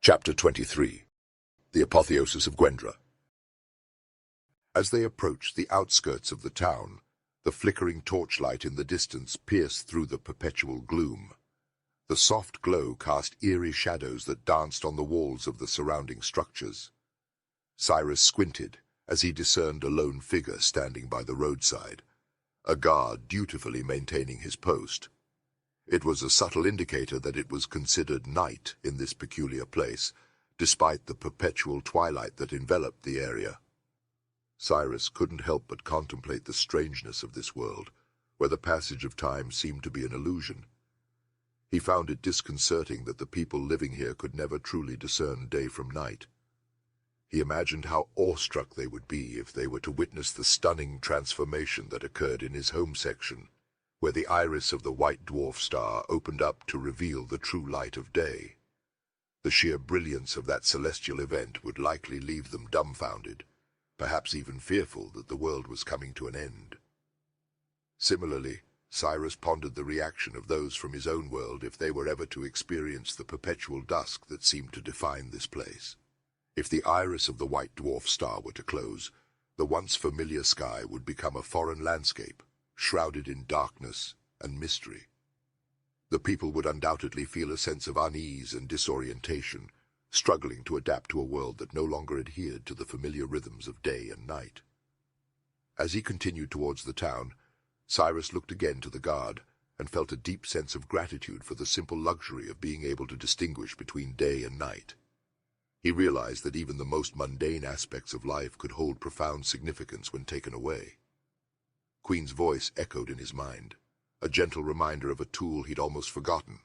Chapter 23. The Apotheosis of Gwendra. As they approached the outskirts of the town, the flickering torchlight in the distance pierced through the perpetual gloom. The soft glow cast eerie shadows that danced on the walls of the surrounding structures. Cyrus squinted as he discerned a lone figure standing by the roadside, a guard dutifully maintaining his post. It was a subtle indicator that it was considered night in this peculiar place, despite the perpetual twilight that enveloped the area. Cyrus couldn't help but contemplate the strangeness of this world, where the passage of time seemed to be an illusion. He found it disconcerting that the people living here could never truly discern day from night. He imagined how awestruck they would be if they were to witness the stunning transformation that occurred in his home section, where the iris of the white dwarf star opened up to reveal the true light of day. The sheer brilliance of that celestial event would likely leave them dumbfounded, perhaps even fearful that the world was coming to an end. Similarly, Cyrus pondered the reaction of those from his own world if they were ever to experience the perpetual dusk that seemed to define this place. If the iris of the white dwarf star were to close, the once familiar sky would become a foreign landscape, shrouded in darkness and mystery. The people would undoubtedly feel a sense of unease and disorientation, struggling to adapt to a world that no longer adhered to the familiar rhythms of day and night. As he continued towards the town, Cyrus looked again to the guard and felt a deep sense of gratitude for the simple luxury of being able to distinguish between day and night. He realized that even the most mundane aspects of life could hold profound significance when taken away. Queen's voice echoed in his mind, a gentle reminder of a tool he'd almost forgotten,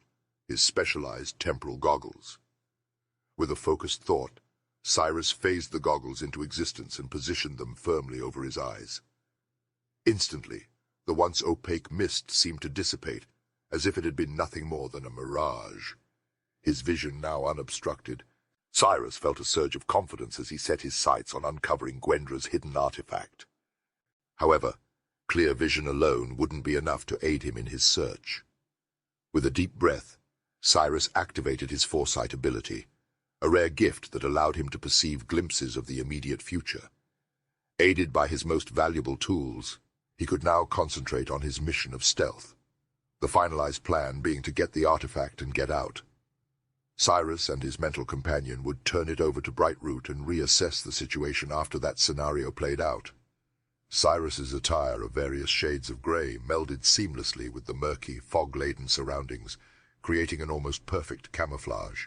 his specialized temporal goggles. With a focused thought, Cyrus phased the goggles into existence and positioned them firmly over his eyes. Instantly, the once opaque mist seemed to dissipate, as if it had been nothing more than a mirage. His vision now unobstructed, Cyrus felt a surge of confidence as he set his sights on uncovering Gwendra's hidden artifact. However, clear vision alone wouldn't be enough to aid him in his search. With a deep breath, Cyrus activated his foresight ability, a rare gift that allowed him to perceive glimpses of the immediate future. Aided by his most valuable tools, he could now concentrate on his mission of stealth, the finalized plan being to get the artifact and get out. Cyrus and his mental companion would turn it over to Brightroot and reassess the situation after that scenario played out. Cyrus's attire of various shades of grey melded seamlessly with the murky, fog-laden surroundings, creating an almost perfect camouflage.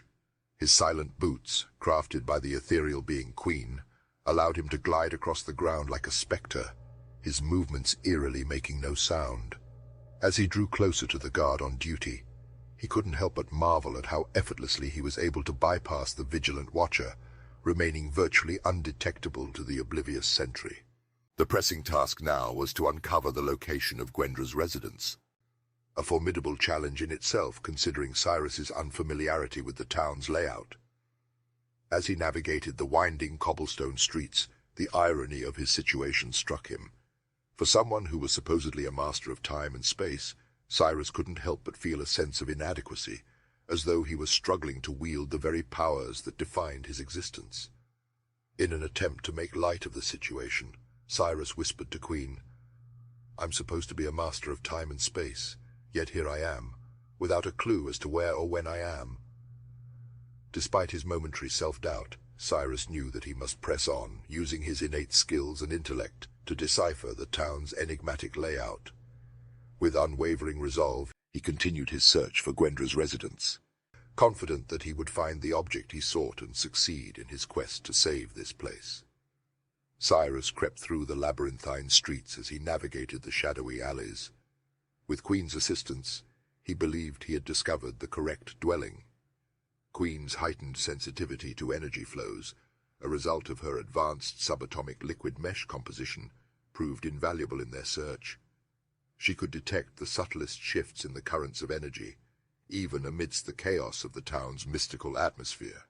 His silent boots, crafted by the ethereal being Queen, allowed him to glide across the ground like a spectre, his movements eerily making no sound. As he drew closer to the guard on duty, he couldn't help but marvel at how effortlessly he was able to bypass the vigilant watcher, remaining virtually undetectable to the oblivious sentry. The pressing task now was to uncover the location of Gwendra's residence, a formidable challenge in itself considering Cyrus's unfamiliarity with the town's layout. As he navigated the winding cobblestone streets, the irony of his situation struck him. For someone who was supposedly a master of time and space, Cyrus couldn't help but feel a sense of inadequacy, as though he was struggling to wield the very powers that defined his existence. In an attempt to make light of the situation, Cyrus whispered to Queen, "I'm supposed to be a master of time and space, yet here I am, without a clue as to where or when I am." Despite his momentary self-doubt, Cyrus knew that he must press on, using his innate skills and intellect to decipher the town's enigmatic layout. With unwavering resolve, he continued his search for Gwendra's residence, confident that he would find the object he sought and succeed in his quest to save this place. Cyrus crept through the labyrinthine streets as he navigated the shadowy alleys. With Queen's assistance, he believed he had discovered the correct dwelling. Queen's heightened sensitivity to energy flows, a result of her advanced subatomic liquid mesh composition, proved invaluable in their search. She could detect the subtlest shifts in the currents of energy, even amidst the chaos of the town's mystical atmosphere.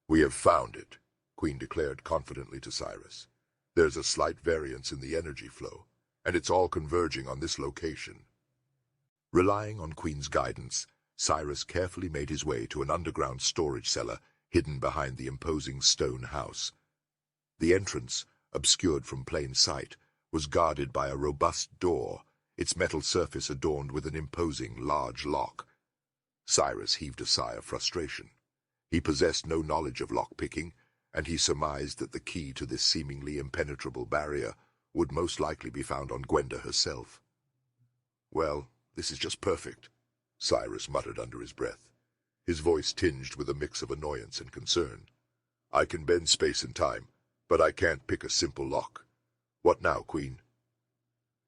"We have found it," Queen declared confidently to Cyrus. "There's a slight variance in the energy flow, and it's all converging on this location." Relying on Queen's guidance, Cyrus carefully made his way to an underground storage cellar hidden behind the imposing stone house. The entrance, obscured from plain sight, was guarded by a robust door, its metal surface adorned with an imposing large lock. Cyrus heaved a sigh of frustration. He possessed no knowledge of lock-picking, and he surmised that the key to this seemingly impenetrable barrier would most likely be found on Gwendra herself. "Well, this is just perfect," Cyrus muttered under his breath, his voice tinged with a mix of annoyance and concern. "I can bend space and time, but I can't pick a simple lock. What now, Queen?"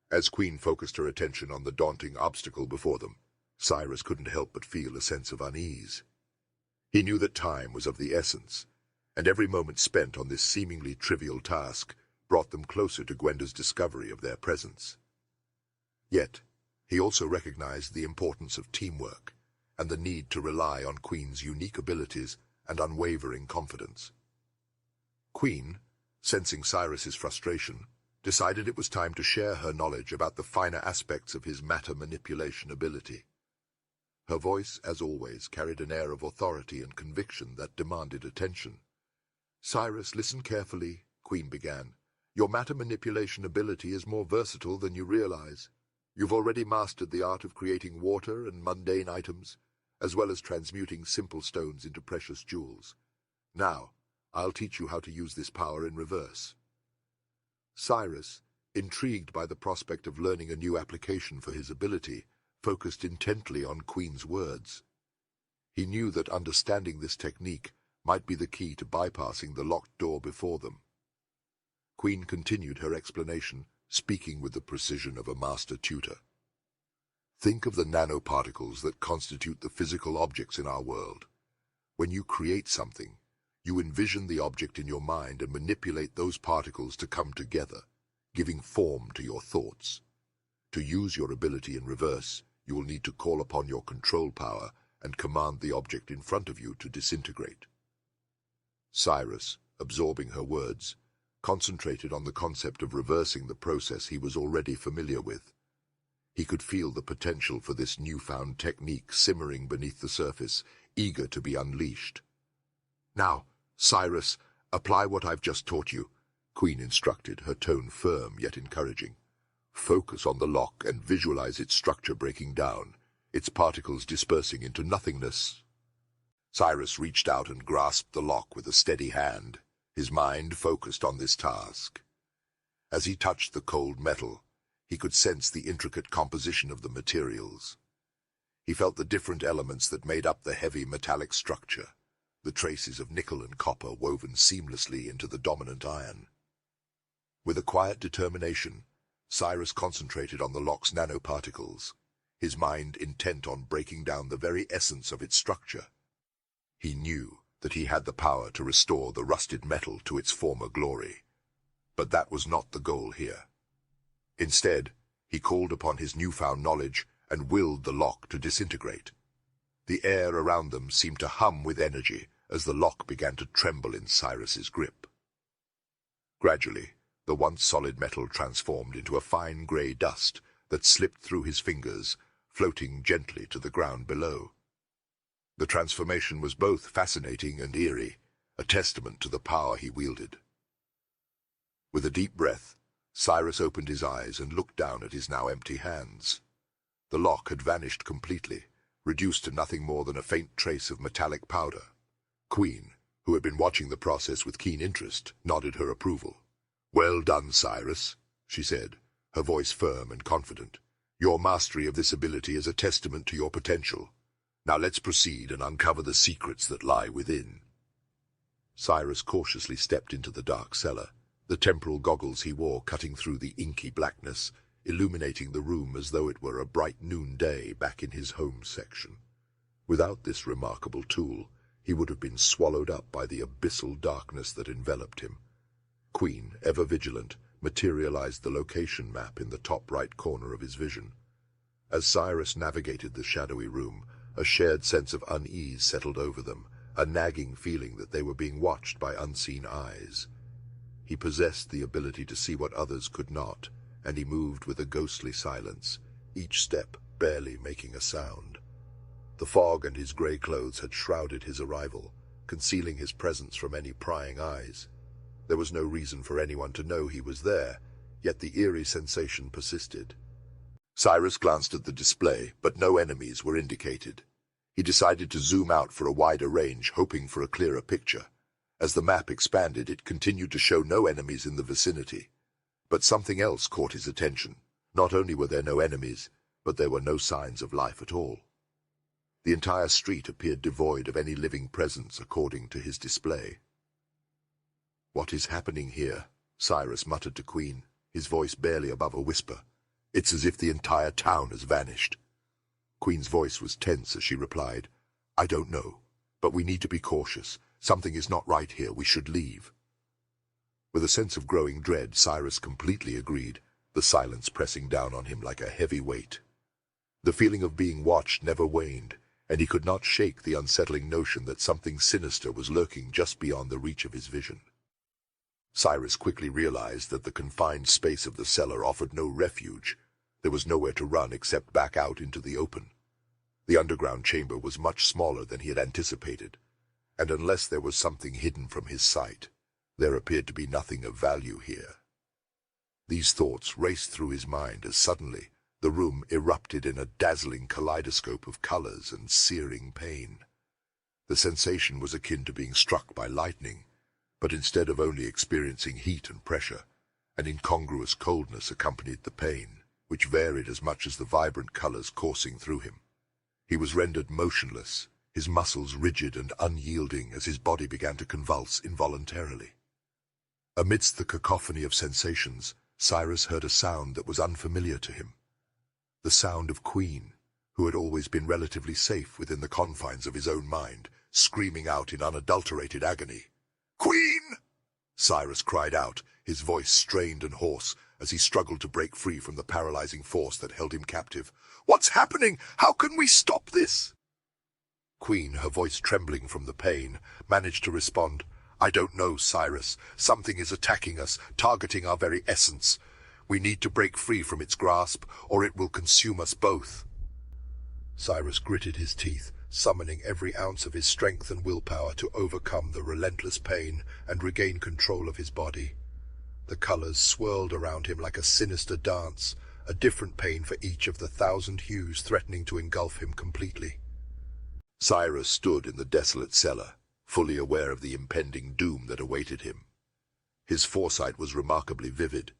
As Queen focused her attention on the daunting obstacle before them, Cyrus couldn't help but feel a sense of unease. He knew that time was of the essence, and every moment spent on this seemingly trivial task brought them closer to Gwendra's discovery of their presence. Yet, he also recognized the importance of teamwork and the need to rely on Queen's unique abilities and unwavering confidence. Queen, sensing Cyrus's frustration, decided it was time to share her knowledge about the finer aspects of his matter manipulation ability. Her voice, as always, carried an air of authority and conviction that demanded attention. "Cyrus, listen carefully," Queen began. "Your matter manipulation ability is more versatile than you realize. You've already mastered the art of creating water and mundane items, as well as transmuting simple stones into precious jewels. Now, I'll teach you how to use this power in reverse." Cyrus, intrigued by the prospect of learning a new application for his ability, focused intently on Queen's words. He knew that understanding this technique might be the key to bypassing the locked door before them. Queen continued her explanation, speaking with the precision of a master tutor. "Think of the nanoparticles that constitute the physical objects in our world. When you create something, you envision the object in your mind and manipulate those particles to come together, giving form to your thoughts. To use your ability in reverse, you will need to call upon your control power and command the object in front of you to disintegrate." Cyrus, absorbing her words, concentrated on the concept of reversing the process he was already familiar with. He could feel the potential for this newfound technique simmering beneath the surface, eager to be unleashed. "Now, Cyrus, apply what I've just taught you," Queen instructed, her tone firm yet encouraging. "Focus on the lock and visualize its structure breaking down, its particles dispersing into nothingness." Cyrus reached out and grasped the lock with a steady hand, his mind focused on this task. As he touched the cold metal, he could sense the intricate composition of the materials. He felt the different elements that made up the heavy metallic structure, the traces of nickel and copper woven seamlessly into the dominant iron. With a quiet determination, Cyrus concentrated on the lock's nanoparticles, his mind intent on breaking down the very essence of its structure. He knew that he had the power to restore the rusted metal to its former glory. But that was not the goal here. Instead, he called upon his newfound knowledge and willed the lock to disintegrate. The air around them seemed to hum with energy as the lock began to tremble in Cyrus's grip. Gradually, the once solid metal transformed into a fine grey dust that slipped through his fingers, floating gently to the ground below. The transformation was both fascinating and eerie, a testament to the power he wielded. With a deep breath, Cyrus opened his eyes and looked down at his now empty hands. The lock had vanished completely, reduced to nothing more than a faint trace of metallic powder. Queen, who had been watching the process with keen interest, nodded her approval. "Well done, Cyrus," she said, her voice firm and confident. "Your mastery of this ability is a testament to your potential. Now let's proceed and uncover the secrets that lie within." Cyrus cautiously stepped into the dark cellar, the temporal goggles he wore cutting through the inky blackness, illuminating the room as though it were a bright noonday back in his home section. Without this remarkable tool, he would have been swallowed up by the abyssal darkness that enveloped him. Queen, ever vigilant, materialized the location map in the top right corner of his vision. As Cyrus navigated the shadowy room, a shared sense of unease settled over them, a nagging feeling that they were being watched by unseen eyes. He possessed the ability to see what others could not, and he moved with a ghostly silence, each step barely making a sound. The fog and his grey clothes had shrouded his arrival, concealing his presence from any prying eyes. There was no reason for anyone to know he was there, yet the eerie sensation persisted. Cyrus glanced at the display, but no enemies were indicated. He decided to zoom out for a wider range, hoping for a clearer picture. As the map expanded, it continued to show no enemies in the vicinity. But something else caught his attention. Not only were there no enemies, but there were no signs of life at all. The entire street appeared devoid of any living presence according to his display. "What is happening here?" Cyrus muttered to Queen, his voice barely above a whisper. "It's as if the entire town has vanished." Queen's voice was tense as she replied, "I don't know, but we need to be cautious. Something is not right here. We should leave." With a sense of growing dread, Cyrus completely agreed, the silence pressing down on him like a heavy weight. The feeling of being watched never waned, and he could not shake the unsettling notion that something sinister was lurking just beyond the reach of his vision. Cyrus quickly realized that the confined space of the cellar offered no refuge. There was nowhere to run except back out into the open. The underground chamber was much smaller than he had anticipated, and unless there was something hidden from his sight, there appeared to be nothing of value here. These thoughts raced through his mind as suddenly the room erupted in a dazzling kaleidoscope of colors and searing pain. The sensation was akin to being struck by lightning, but instead of only experiencing heat and pressure, an incongruous coldness accompanied the pain, which varied as much as the vibrant colors coursing through him. He was rendered motionless, his muscles rigid and unyielding as his body began to convulse involuntarily. Amidst the cacophony of sensations, Cyrus heard a sound that was unfamiliar to him. The sound of Queen, who had always been relatively safe within the confines of his own mind, screaming out in unadulterated agony. "Queen!" Cyrus cried out, his voice strained and hoarse, as he struggled to break free from the paralyzing force that held him captive. "What's happening? How can we stop this?" Queen, her voice trembling from the pain, managed to respond. "I don't know, Cyrus. Something is attacking us, targeting our very essence. We need to break free from its grasp, or it will consume us both." Cyrus gritted his teeth, summoning every ounce of his strength and willpower to overcome the relentless pain and regain control of his body. The colors swirled around him like a sinister dance, a different pain for each of the 1,000 hues threatening to engulf him completely. Cyrus stood in the desolate cellar, fully aware of the impending doom that awaited him. His foresight was remarkably vivid.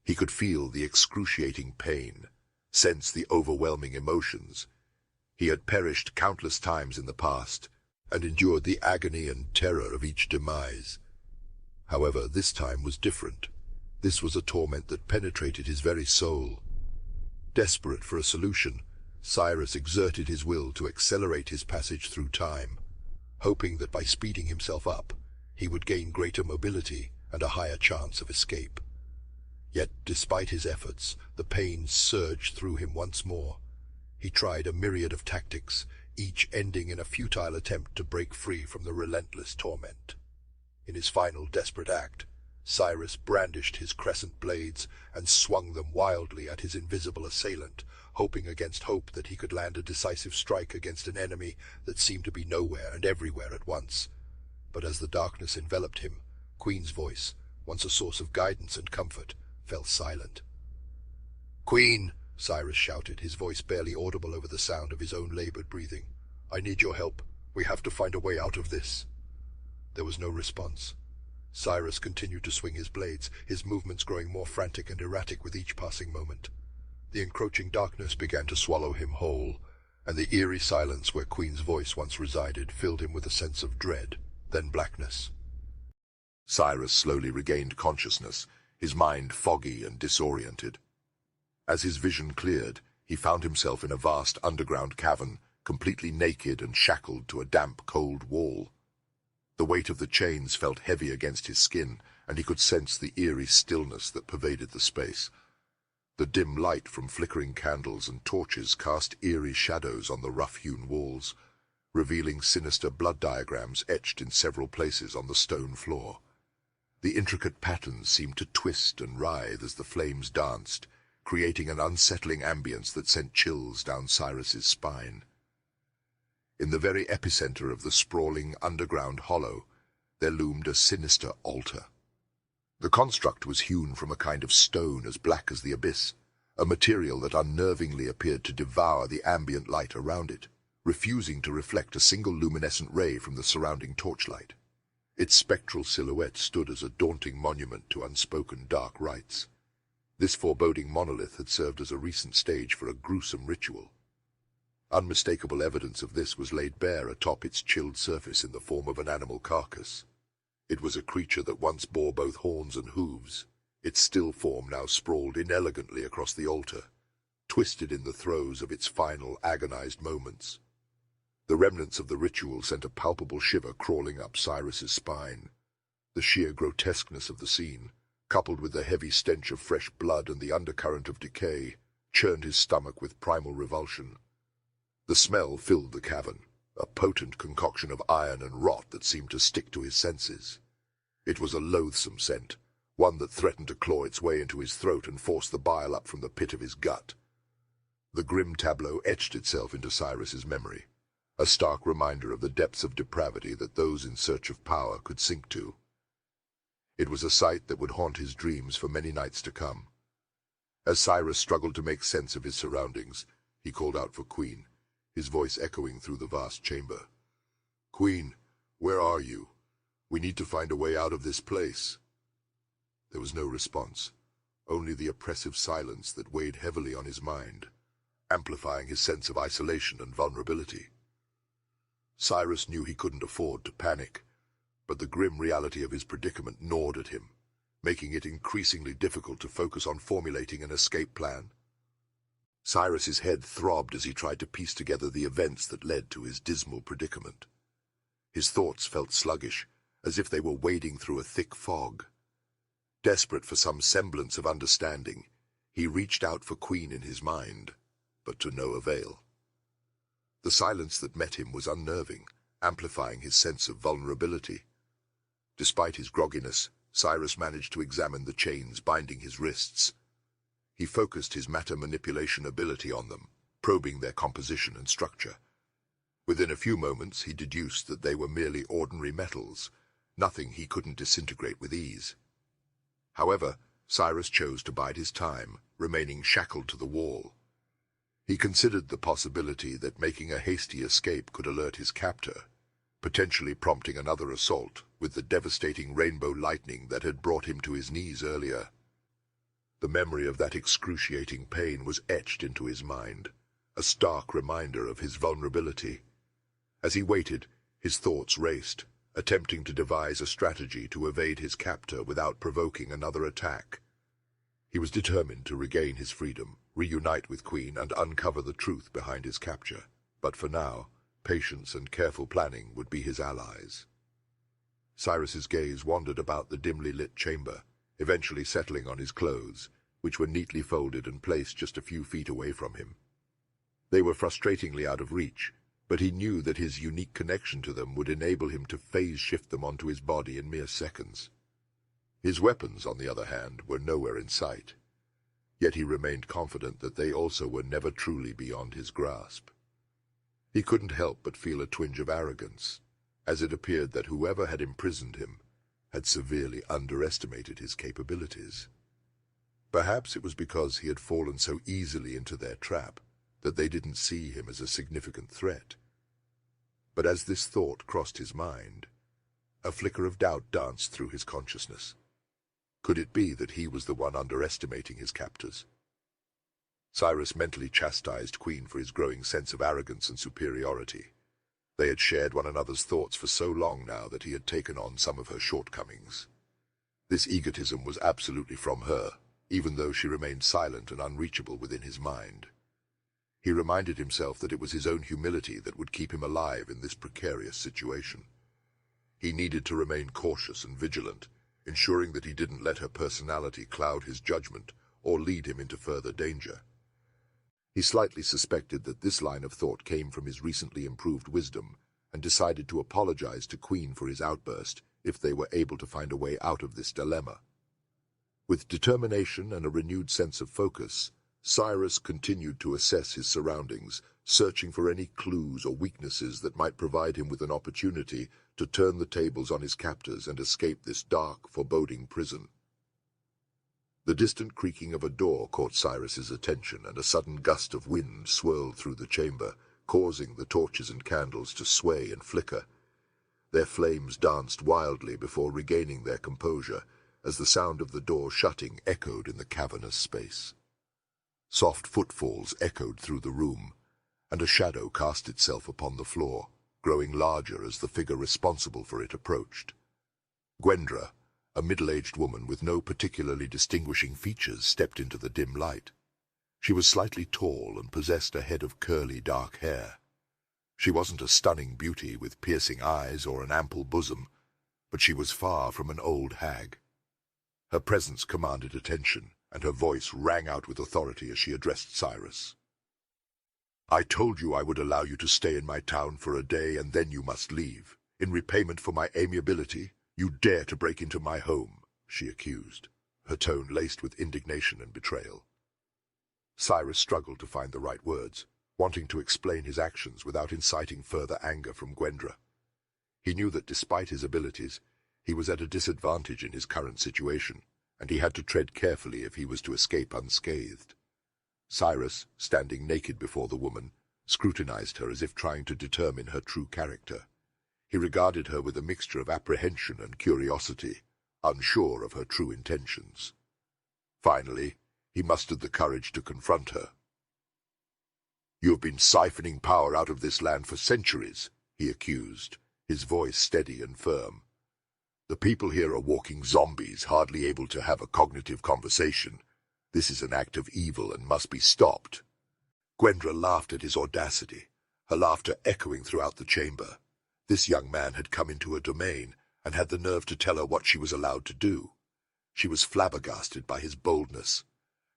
He could feel the excruciating pain, sense the overwhelming emotions. He had perished countless times in the past, and endured the agony and terror of each demise. However, this time was different. This was a torment that penetrated his very soul. Desperate for a solution, Cyrus exerted his will to accelerate his passage through time, hoping that by speeding himself up, he would gain greater mobility and a higher chance of escape. Yet, despite his efforts, the pain surged through him once more. He tried a myriad of tactics, each ending in a futile attempt to break free from the relentless torment. In his final desperate act, Cyrus brandished his Crescent Blades and swung them wildly at his invisible assailant, hoping against hope that he could land a decisive strike against an enemy that seemed to be nowhere and everywhere at once. But as the darkness enveloped him, Queen's voice, once a source of guidance and comfort, fell silent. "Queen!" Cyrus shouted, his voice barely audible over the sound of his own labored breathing. "I need your help. We have to find a way out of this." There was no response. Cyrus continued to swing his blades, his movements growing more frantic and erratic with each passing moment. The encroaching darkness began to swallow him whole, and the eerie silence where Queen's voice once resided filled him with a sense of dread, then blackness. Cyrus slowly regained consciousness, his mind foggy and disoriented. As his vision cleared, he found himself in a vast underground cavern, completely naked and shackled to a damp, cold wall. The weight of the chains felt heavy against his skin, and he could sense the eerie stillness that pervaded the space. The dim light from flickering candles and torches cast eerie shadows on the rough-hewn walls, revealing sinister blood diagrams etched in several places on the stone floor. The intricate patterns seemed to twist and writhe as the flames danced, creating an unsettling ambience that sent chills down Cyrus's spine. In the very epicenter of the sprawling underground hollow, there loomed a sinister altar. The construct was hewn from a kind of stone as black as the abyss, a material that unnervingly appeared to devour the ambient light around it, refusing to reflect a single luminescent ray from the surrounding torchlight. Its spectral silhouette stood as a daunting monument to unspoken dark rites. This foreboding monolith had served as a recent stage for a gruesome ritual. Unmistakable evidence of this was laid bare atop its chilled surface in the form of an animal carcass. It was a creature that once bore both horns and hooves. Its still form now sprawled inelegantly across the altar, twisted in the throes of its final agonized moments. The remnants of the ritual sent a palpable shiver crawling up Cyrus's spine. The sheer grotesqueness of the scene, coupled with the heavy stench of fresh blood and the undercurrent of decay, churned his stomach with primal revulsion. The smell filled the cavern, a potent concoction of iron and rot that seemed to stick to his senses. It was a loathsome scent, one that threatened to claw its way into his throat and force the bile up from the pit of his gut. The grim tableau etched itself into Cyrus's memory, a stark reminder of the depths of depravity that those in search of power could sink to. It was a sight that would haunt his dreams for many nights to come. As Cyrus struggled to make sense of his surroundings, he called out for Queen, his voice echoing through the vast chamber. "Queen, where are you? We need to find a way out of this place." There was no response, only the oppressive silence that weighed heavily on his mind, amplifying his sense of isolation and vulnerability. Cyrus knew he couldn't afford to panic, but the grim reality of his predicament gnawed at him, making it increasingly difficult to focus on formulating an escape plan. Cyrus's head throbbed as he tried to piece together the events that led to his dismal predicament. His thoughts felt sluggish, as if they were wading through a thick fog. Desperate for some semblance of understanding, he reached out for Queen in his mind, but to no avail. The silence that met him was unnerving, amplifying his sense of vulnerability. Despite his grogginess, Cyrus managed to examine the chains binding his wrists. He focused his matter manipulation ability on them, probing their composition and structure. Within a few moments he deduced that they were merely ordinary metals, nothing he couldn't disintegrate with ease. However, Cyrus chose to bide his time, remaining shackled to the wall. He considered the possibility that making a hasty escape could alert his captor, potentially prompting another assault with the devastating rainbow lightning that had brought him to his knees earlier. The memory of that excruciating pain was etched into his mind, a stark reminder of his vulnerability. As he waited, his thoughts raced, attempting to devise a strategy to evade his captor without provoking another attack. He was determined to regain his freedom, reunite with Queen, and uncover the truth behind his capture. But for now, patience and careful planning would be his allies. Cyrus's gaze wandered about the dimly lit chamber, eventually settling on his clothes, which were neatly folded and placed just a few feet away from him. They were frustratingly out of reach, but he knew that his unique connection to them would enable him to phase-shift them onto his body in mere seconds. His weapons, on the other hand, were nowhere in sight. Yet he remained confident that they also were never truly beyond his grasp. He couldn't help but feel a twinge of arrogance, as it appeared that whoever had imprisoned him had severely underestimated his capabilities. Perhaps it was because he had fallen so easily into their trap that they didn't see him as a significant threat. But as this thought crossed his mind, a flicker of doubt danced through his consciousness. Could it be that he was the one underestimating his captors? Cyrus mentally chastised Queen for his growing sense of arrogance and superiority. They had shared one another's thoughts for so long now that he had taken on some of her shortcomings. This egotism was absolutely from her, even though she remained silent and unreachable within his mind. He reminded himself that it was his own humility that would keep him alive in this precarious situation. He needed to remain cautious and vigilant, ensuring that he didn't let her personality cloud his judgment or lead him into further danger. He slightly suspected that this line of thought came from his recently improved wisdom, and decided to apologize to Queen for his outburst if they were able to find a way out of this dilemma. With determination and a renewed sense of focus, Cyrus continued to assess his surroundings, searching for any clues or weaknesses that might provide him with an opportunity to turn the tables on his captors and escape this dark, foreboding prison. The distant creaking of a door caught Cyrus's attention, and a sudden gust of wind swirled through the chamber, causing the torches and candles to sway and flicker. Their flames danced wildly before regaining their composure, as the sound of the door shutting echoed in the cavernous space. Soft footfalls echoed through the room, and a shadow cast itself upon the floor, growing larger as the figure responsible for it approached. Gwendra, a middle-aged woman with no particularly distinguishing features, stepped into the dim light. She was slightly tall and possessed a head of curly dark hair. She wasn't a stunning beauty with piercing eyes or an ample bosom, but she was far from an old hag. Her presence commanded attention, and her voice rang out with authority as she addressed Cyrus. "I told you I would allow you to stay in my town for a day, and then you must leave. In repayment for my amiability, you dare to break into my home," she accused, her tone laced with indignation and betrayal. Cyrus struggled to find the right words, wanting to explain his actions without inciting further anger from Gwendra. He knew that despite his abilities, he was at a disadvantage in his current situation, and he had to tread carefully if he was to escape unscathed. Cyrus, standing naked before the woman, scrutinized her as if trying to determine her true character. He regarded her with a mixture of apprehension and curiosity, unsure of her true intentions. Finally, he mustered the courage to confront her. "You have been siphoning power out of this land for centuries," he accused, his voice steady and firm. "The people here are walking zombies, hardly able to have a cognitive conversation. This is an act of evil and must be stopped." Gwendra laughed at his audacity, her laughter echoing throughout the chamber. This young man had come into her domain and had the nerve to tell her what she was allowed to do. She was flabbergasted by his boldness.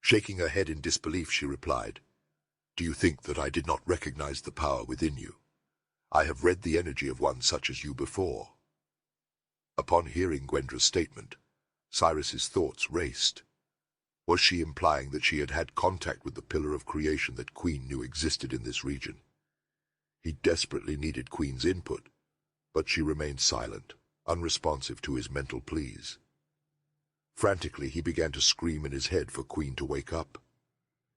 Shaking her head in disbelief, she replied, "Do you think that I did not recognize the power within you? I have read the energy of one such as you before." Upon hearing Gwendra's statement, Cyrus's thoughts raced. Was she implying that she had had contact with the pillar of creation that Queen knew existed in this region? He desperately needed Queen's input, but she remained silent, unresponsive to his mental pleas. Frantically, he began to scream in his head for Queen to wake up.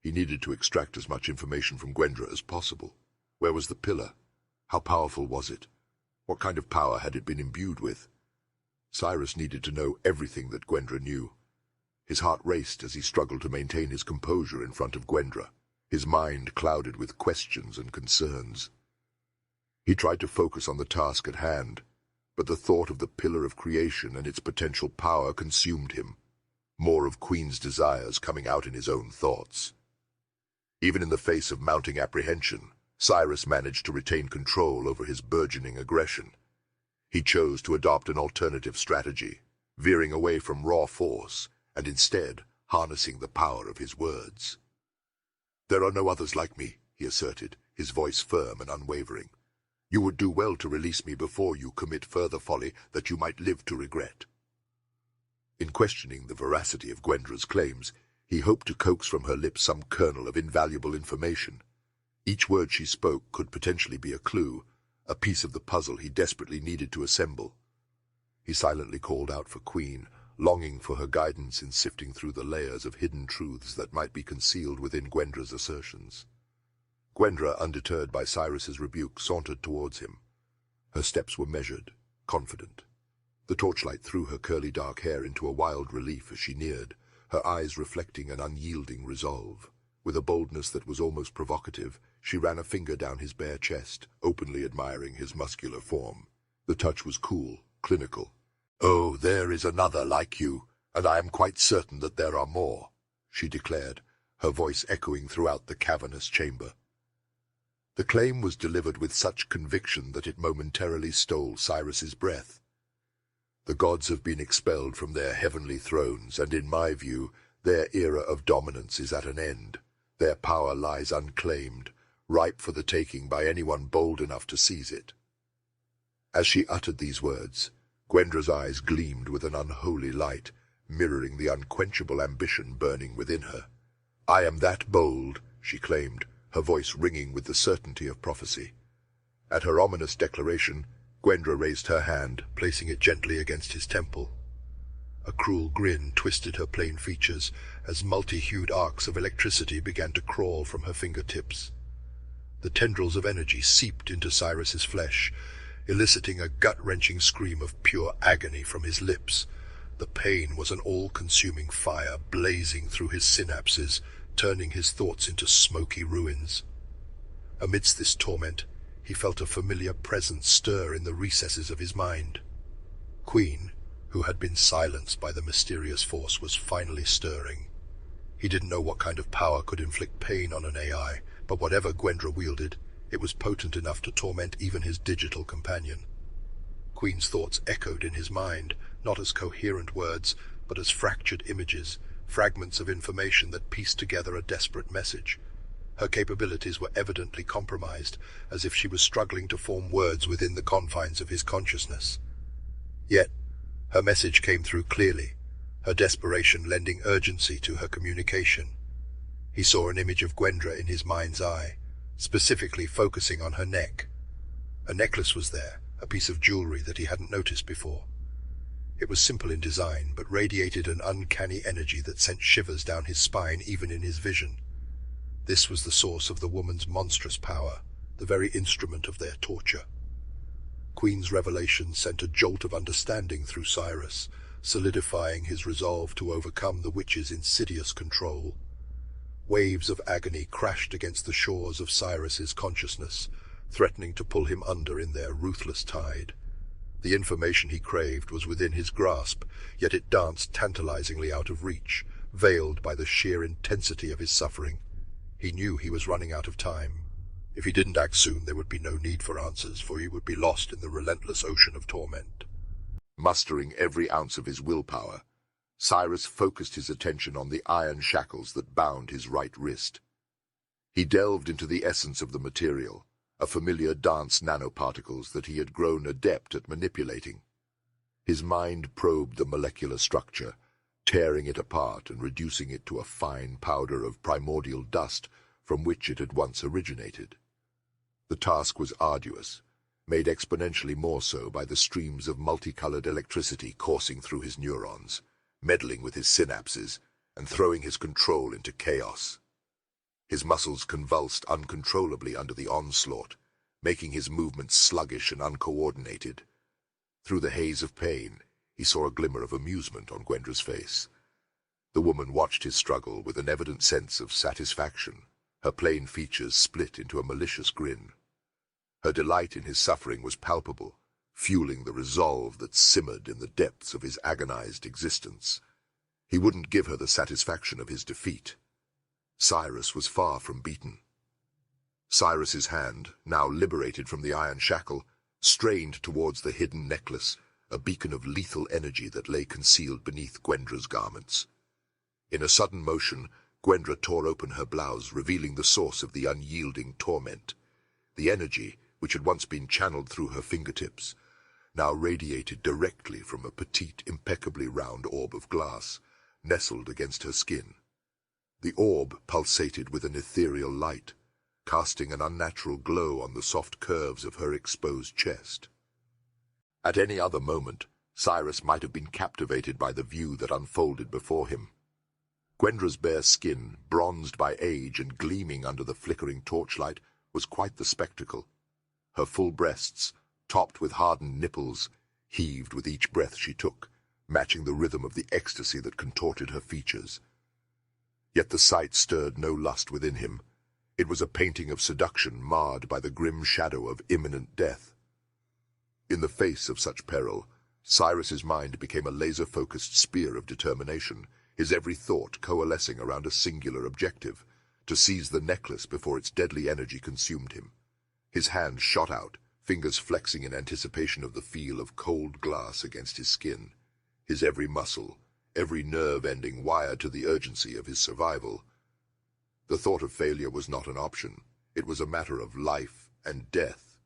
He needed to extract as much information from Gwendra as possible. Where was the pillar? How powerful was it? What kind of power had it been imbued with? Cyrus needed to know everything that Gwendra knew. His heart raced as he struggled to maintain his composure in front of Gwendra, his mind clouded with questions and concerns. He tried to focus on the task at hand, but the thought of the pillar of creation and its potential power consumed him, more of Queen's desires coming out in his own thoughts. Even in the face of mounting apprehension, Cyrus managed to retain control over his burgeoning aggression. He chose to adopt an alternative strategy, veering away from raw force and instead harnessing the power of his words. "There are no others like me," he asserted, his voice firm and unwavering. "You would do well to release me before you commit further folly that you might live to regret." In questioning the veracity of Gwendra's claims, he hoped to coax from her lips some kernel of invaluable information. Each word she spoke could potentially be a clue, a piece of the puzzle he desperately needed to assemble. He silently called out for Queen, longing for her guidance in sifting through the layers of hidden truths that might be concealed within Gwendra's assertions. Gwendra, undeterred by Cyrus's rebuke, sauntered towards him. Her steps were measured, confident. The torchlight threw her curly dark hair into a wild relief as she neared, her eyes reflecting an unyielding resolve. With a boldness that was almost provocative, she ran a finger down his bare chest, openly admiring his muscular form. The touch was cool, clinical. "Oh, there is another like you, and I am quite certain that there are more," she declared, her voice echoing throughout the cavernous chamber. The claim was delivered with such conviction that it momentarily stole Cyrus's breath. The gods have been expelled from their heavenly thrones, and in my view, their era of dominance is at an end. Their power lies unclaimed, ripe for the taking by anyone bold enough to seize it. As she uttered these words, Gwendra's eyes gleamed with an unholy light, mirroring the unquenchable ambition burning within her. "I am that bold," she claimed, her voice ringing with the certainty of prophecy. At her ominous declaration, Gwendra raised her hand, placing it gently against his temple. A cruel grin twisted her plain features as multi-hued arcs of electricity began to crawl from her fingertips. The tendrils of energy seeped into Cyrus's flesh, eliciting a gut-wrenching scream of pure agony from his lips. The pain was an all-consuming fire blazing through his synapses, turning his thoughts into smoky ruins. Amidst this torment, he felt a familiar presence stir in the recesses of his mind. Queen, who had been silenced by the mysterious force, was finally stirring. He didn't know what kind of power could inflict pain on an AI, but whatever Gwendra wielded, it was potent enough to torment even his digital companion. Queen's thoughts echoed in his mind, not as coherent words, but as fractured images, fragments of information that pieced together a desperate message. Her capabilities were evidently compromised, as if she was struggling to form words within the confines of his consciousness. Yet, her message came through clearly, her desperation lending urgency to her communication. He saw an image of Gwendra in his mind's eye, specifically focusing on her neck. A necklace was there, a piece of jewelry that he hadn't noticed before. It was simple in design, but radiated an uncanny energy that sent shivers down his spine even in his vision. This was the source of the woman's monstrous power, the very instrument of their torture. Queen's revelation sent a jolt of understanding through Cyrus, solidifying his resolve to overcome the witch's insidious control. Waves of agony crashed against the shores of Cyrus's consciousness, threatening to pull him under in their ruthless tide. The information he craved was within his grasp, yet it danced tantalizingly out of reach, veiled by the sheer intensity of his suffering. He knew he was running out of time. If he didn't act soon, there would be no need for answers, for he would be lost in the relentless ocean of torment. Mustering every ounce of his willpower, Cyrus focused his attention on the iron shackles that bound his right wrist. He delved into the essence of the material, a familiar dance nanoparticles that he had grown adept at manipulating. His mind probed the molecular structure, tearing it apart and reducing it to a fine powder of primordial dust from which it had once originated. The task was arduous, made exponentially more so by the streams of multicolored electricity coursing through his neurons, meddling with his synapses, and throwing his control into chaos. His muscles convulsed uncontrollably under the onslaught, making his movements sluggish and uncoordinated. Through the haze of pain, he saw a glimmer of amusement on Gwendra's face. The woman watched his struggle with an evident sense of satisfaction, her plain features split into a malicious grin. Her delight in his suffering was palpable, fueling the resolve that simmered in the depths of his agonized existence. He wouldn't give her the satisfaction of his defeat. Cyrus was far from beaten. Cyrus's hand, now liberated from the iron shackle, strained towards the hidden necklace, a beacon of lethal energy that lay concealed beneath Gwendra's garments. In a sudden motion, Gwendra tore open her blouse, revealing the source of the unyielding torment. The energy, which had once been channeled through her fingertips, now radiated directly from a petite, impeccably round orb of glass, nestled against her skin. The orb pulsated with an ethereal light, casting an unnatural glow on the soft curves of her exposed chest. At any other moment, Cyrus might have been captivated by the view that unfolded before him. Gwendra's bare skin, bronzed by age and gleaming under the flickering torchlight, was quite the spectacle. Her full breasts, topped with hardened nipples, heaved with each breath she took, matching the rhythm of the ecstasy that contorted her features. Yet the sight stirred no lust within him. It was a painting of seduction marred by the grim shadow of imminent death. In the face of such peril, Cyrus's mind became a laser-focused spear of determination, his every thought coalescing around a singular objective, to seize the necklace before its deadly energy consumed him. His hand shot out, fingers flexing in anticipation of the feel of cold glass against his skin, his every muscle, every nerve ending wired to the urgency of his survival. The thought of failure was not an option. It was a matter of life and death.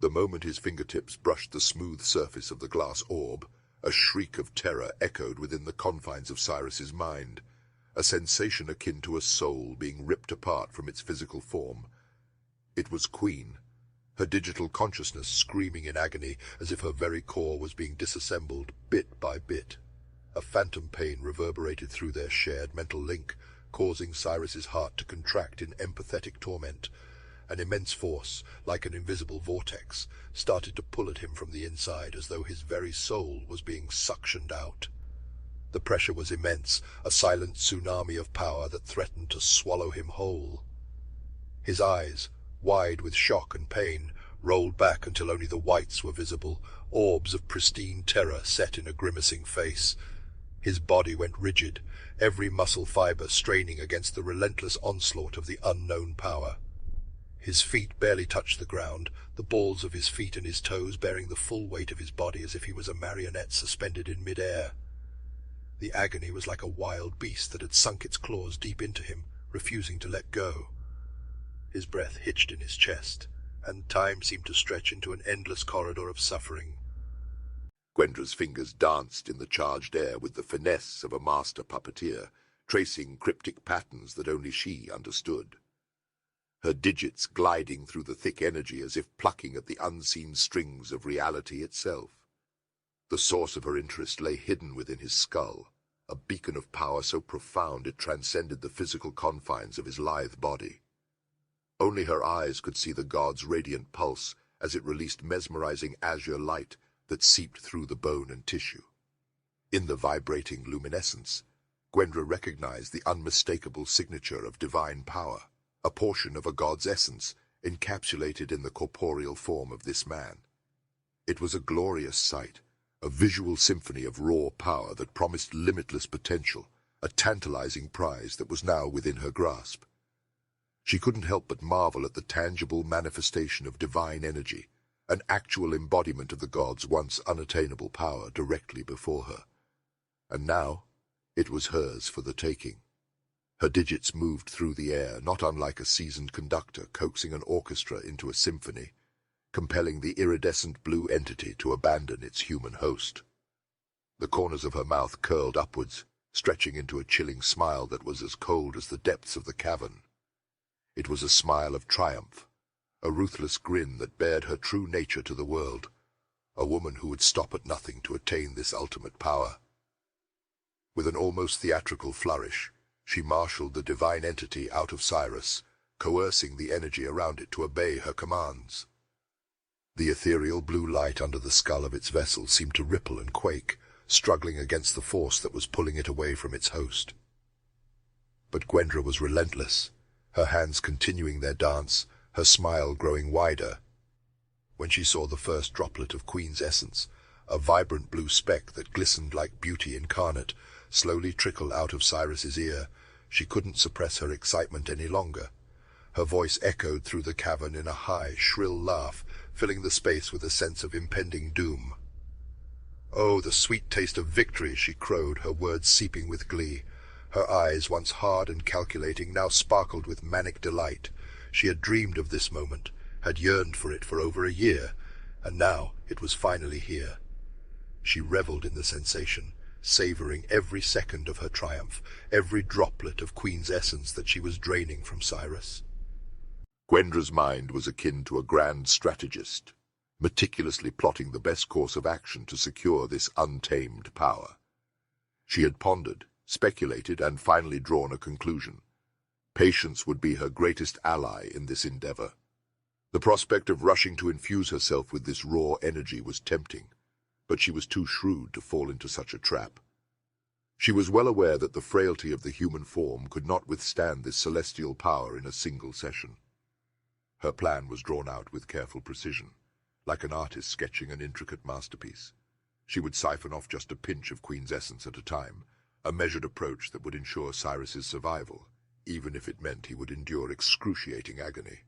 The moment his fingertips brushed the smooth surface of the glass orb, a shriek of terror echoed within the confines of Cyrus's mind. a sensation akin to a soul being ripped apart from its physical form. It was Queen, her digital consciousness screaming in agony as if her very core was being disassembled bit by bit. A phantom pain reverberated through their shared mental link, causing Cyrus's heart to contract in empathetic torment. An immense force, like an invisible vortex, started to pull at him from the inside as though his very soul was being suctioned out. The pressure was immense, a silent tsunami of power that threatened to swallow him whole. His eyes, wide with shock and pain, rolled back until only the whites were visible, orbs of pristine terror set in a grimacing face. His body went rigid, every muscle fiber straining against the relentless onslaught of the unknown power. His feet barely touched the ground, the balls of his feet and his toes bearing the full weight of his body as if he was a marionette suspended in mid-air. The agony was like a wild beast that had sunk its claws deep into him, refusing to let go. His breath hitched in his chest, and time seemed to stretch into an endless corridor of suffering. Gwendra's fingers danced in the charged air with the finesse of a master puppeteer, tracing cryptic patterns that only she understood. Her digits gliding through the thick energy as if plucking at the unseen strings of reality itself. The source of her interest lay hidden within his skull, a beacon of power so profound it transcended the physical confines of his lithe body. Only her eyes could see the god's radiant pulse as it released mesmerizing azure light that seeped through the bone and tissue. In the vibrating luminescence, Gwendra recognized the unmistakable signature of divine power, a portion of a god's essence encapsulated in the corporeal form of this man. It was a glorious sight, a visual symphony of raw power that promised limitless potential, a tantalizing prize that was now within her grasp. She couldn't help but marvel at the tangible manifestation of divine energy, an actual embodiment of the god's once unattainable power directly before her. And now it was hers for the taking. Her digits moved through the air, not unlike a seasoned conductor coaxing an orchestra into a symphony, compelling the iridescent blue entity to abandon its human host. The corners of her mouth curled upwards, stretching into a chilling smile that was as cold as the depths of the cavern. It was a smile of triumph, a ruthless grin that bared her true nature to the world, a woman who would stop at nothing to attain this ultimate power. With an almost theatrical flourish, she marshaled the divine entity out of Cyrus, coercing the energy around it to obey her commands. The ethereal blue light under the skull of its vessel seemed to ripple and quake, struggling against the force that was pulling it away from its host. But Gwendra was relentless, her hands continuing their dance, her smile growing wider. When she saw the first droplet of Queen's essence, a vibrant blue speck that glistened like beauty incarnate, slowly trickle out of Cyrus's ear, she couldn't suppress her excitement any longer. Her voice echoed through the cavern in a high, shrill laugh, filling the space with a sense of impending doom. "Oh, the sweet taste of victory," she crowed, her words seeping with glee. Her eyes, once hard and calculating, now sparkled with manic delight. She had dreamed of this moment, had yearned for it for over a year, and now it was finally here. She reveled in the sensation, savoring every second of her triumph, every droplet of Queen's essence that she was draining from Cyrus. Gwendra's mind was akin to a grand strategist, meticulously plotting the best course of action to secure this untamed power. She had pondered, speculated, and finally drawn a conclusion. Patience would be her greatest ally in this endeavor. The prospect of rushing to infuse herself with this raw energy was tempting, but she was too shrewd to fall into such a trap. She was well aware that the frailty of the human form could not withstand this celestial power in a single session. Her plan was drawn out with careful precision, like an artist sketching an intricate masterpiece. She would siphon off just a pinch of Queen's essence at a time, a measured approach that would ensure Cyrus's survival, even if it meant he would endure excruciating agony.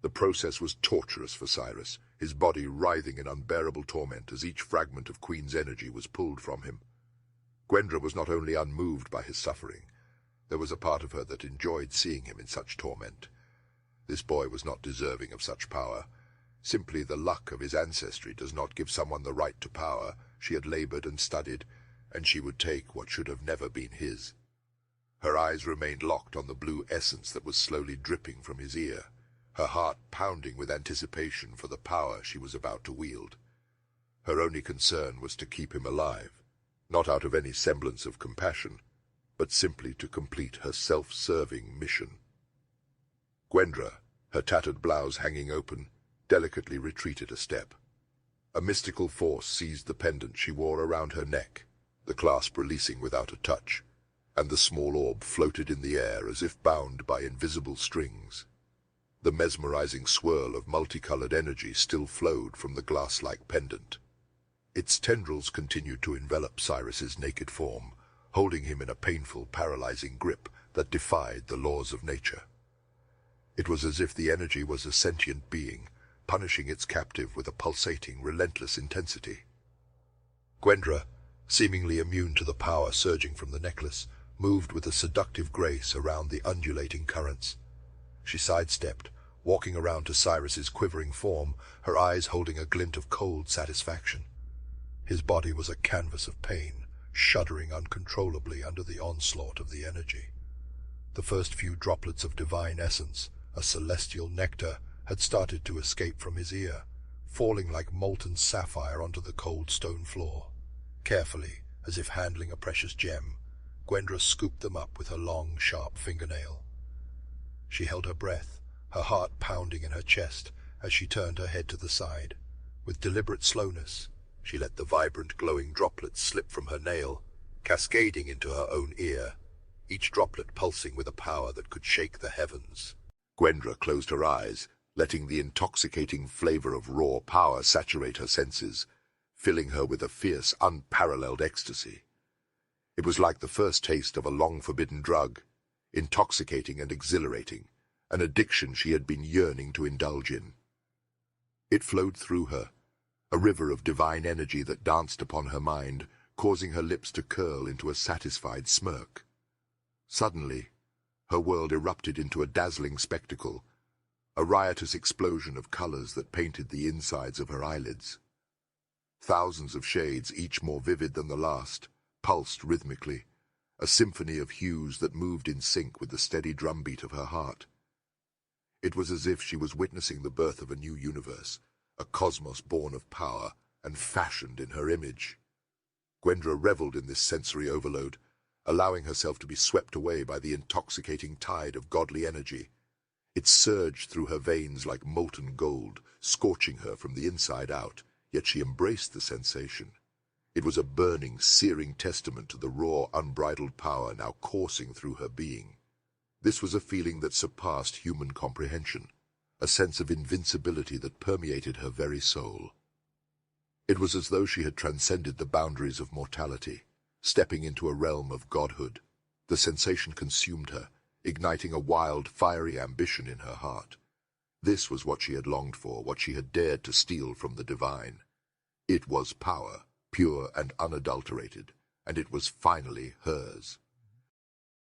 The process was torturous for Cyrus, his body writhing in unbearable torment as each fragment of Queen's energy was pulled from him. Gwendra was not only unmoved by his suffering, there was a part of her that enjoyed seeing him in such torment. This boy was not deserving of such power. Simply the luck of his ancestry does not give someone the right to power. She had labored and studied, and she would take what should have never been his. Her eyes remained locked on the blue essence that was slowly dripping from his ear, her heart pounding with anticipation for the power she was about to wield. Her only concern was to keep him alive, not out of any semblance of compassion, but simply to complete her self-serving mission. Gwendra, her tattered blouse hanging open, delicately retreated a step. A mystical force seized the pendant she wore around her neck, the clasp releasing without a touch, and the small orb floated in the air as if bound by invisible strings. The mesmerizing swirl of multicolored energy still flowed from the glass-like pendant. Its tendrils continued to envelop Cyrus's naked form, holding him in a painful, paralyzing grip that defied the laws of nature. It was as if the energy was a sentient being, punishing its captive with a pulsating, relentless intensity. Gwendra, seemingly immune to the power surging from the necklace, moved with a seductive grace around the undulating currents. She sidestepped, walking around to Cyrus's quivering form, her eyes holding a glint of cold satisfaction. His body was a canvas of pain, shuddering uncontrollably under the onslaught of the energy. The first few droplets of divine essence, a celestial nectar, had started to escape from his ear, falling like molten sapphire onto the cold stone floor. Carefully, as if handling a precious gem, Gwendra scooped them up with her long, sharp fingernail. She held her breath, her heart pounding in her chest as she turned her head to the side. With deliberate slowness, she let the vibrant, glowing droplets slip from her nail, cascading into her own ear, each droplet pulsing with a power that could shake the heavens. Gwendra closed her eyes, letting the intoxicating flavor of raw power saturate her senses, filling her with a fierce, unparalleled ecstasy. It was like the first taste of a long-forbidden drug, intoxicating and exhilarating, an addiction she had been yearning to indulge in. It flowed through her, a river of divine energy that danced upon her mind, causing her lips to curl into a satisfied smirk. Suddenly, her world erupted into a dazzling spectacle, a riotous explosion of colors that painted the insides of her eyelids. Thousands of shades, each more vivid than the last, pulsed rhythmically, a symphony of hues that moved in sync with the steady drumbeat of her heart. It was as if she was witnessing the birth of a new universe, a cosmos born of power and fashioned in her image. Gwendra reveled in this sensory overload, allowing herself to be swept away by the intoxicating tide of godly energy. It surged through her veins like molten gold, scorching her from the inside out, yet she embraced the sensation. It was a burning, searing testament to the raw, unbridled power now coursing through her being. This was a feeling that surpassed human comprehension, a sense of invincibility that permeated her very soul. It was as though she had transcended the boundaries of mortality, stepping into a realm of godhood. The sensation consumed her, igniting a wild, fiery ambition in her heart. This was what she had longed for, what she had dared to steal from the divine. It was power, pure and unadulterated, and it was finally hers.